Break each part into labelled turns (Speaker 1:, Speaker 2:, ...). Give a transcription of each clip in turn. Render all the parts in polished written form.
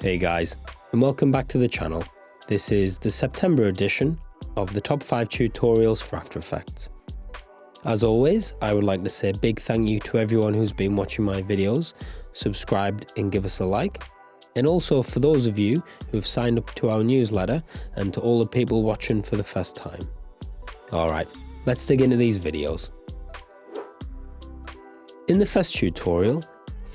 Speaker 1: Hey guys, and welcome back to the channel. This is the September edition of the top 5 tutorials for After Effects. As always, I would like to say a big thank you to everyone who's been watching my videos, subscribed and give us a like, and also for those of you who've signed up to our newsletter and to all the people watching for the first time. Alright, let's dig into these videos. In the first tutorial,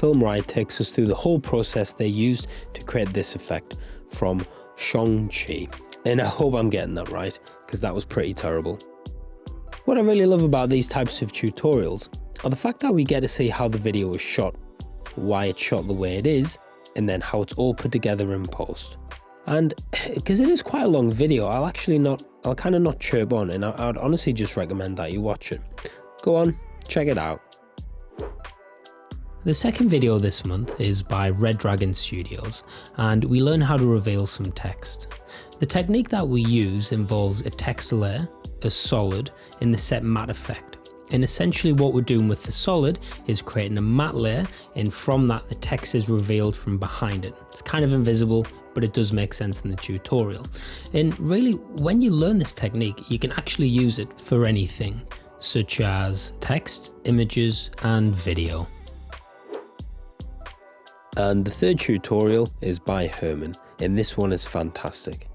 Speaker 1: Riot takes us through the whole process they used to create this effect from Shang-Chi. And I hope I'm getting that right, because that was pretty terrible. What I really love about these types of tutorials are the fact that we get to see how the video was shot, why it's shot the way it is, and then how it's all put together in post. And because it is quite a long video, I'll kind of not chirp on, and I'd honestly just recommend that you watch it. Go on, check it out. The second video this month is by Red Dragon Studios, and we learn how to reveal some text. The technique that we use involves a text layer, a solid, and the set matte effect. And essentially what we're doing with the solid is creating a matte layer, and from that the text is revealed from behind it. It's kind of invisible, but it does make sense in the tutorial. And really, when you learn this technique, you can actually use it for anything, such as text, images, and video. And the third tutorial is by Herman, and this one is fantastic.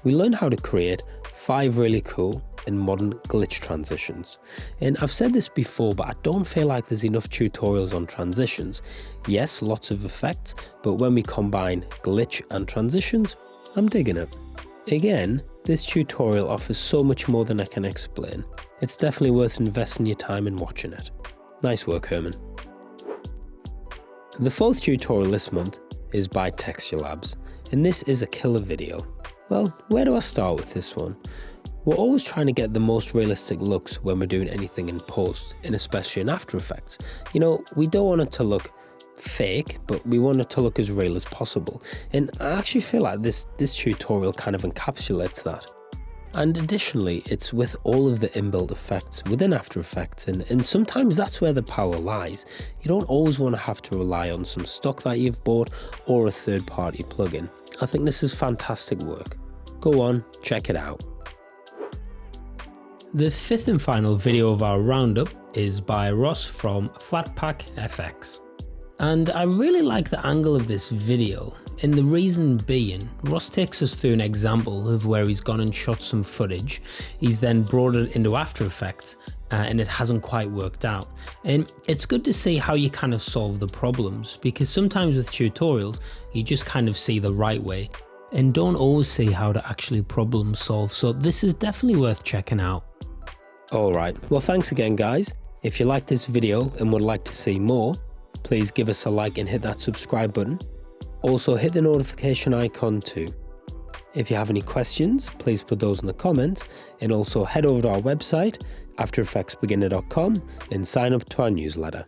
Speaker 1: We learn how to create 5 really cool and modern glitch transitions. And I've said this before, but I don't feel like there's enough tutorials on transitions. Yes, lots of effects, but when we combine glitch and transitions, I'm digging it. Again, this tutorial offers so much more than I can explain. It's definitely worth investing your time in watching it. Nice work, Herman. The fourth tutorial this month is by Texturelabs, and this is a killer video. Well, where do I start with this one? We're always trying to get the most realistic looks when we're doing anything in post, and especially in After Effects. You know, we don't want it to look fake, but we want it to look as real as possible. And I actually feel like this tutorial kind of encapsulates that. And additionally, it's with all of the inbuilt effects within After Effects, and sometimes that's where the power lies. You don't always want to have to rely on some stock that you've bought or a third-party plugin. I think this is fantastic work. Go on, check it out. The fifth and final video of our roundup is by Ross from Flatpak FX. And I really like the angle of this video, and the reason being, Ross takes us through an example of where he's gone and shot some footage. He's then brought it into After Effects and it hasn't quite worked out. And it's good to see how you kind of solve the problems, because sometimes with tutorials, you just kind of see the right way and don't always see how to actually problem solve. So this is definitely worth checking out. Alright, well thanks again guys. If you liked this video and would like to see more, please give us a like and hit that subscribe button. Also hit the notification icon too. If you have any questions, please put those in the comments, and also head over to our website, aftereffectsbeginner.com, and sign up to our newsletter.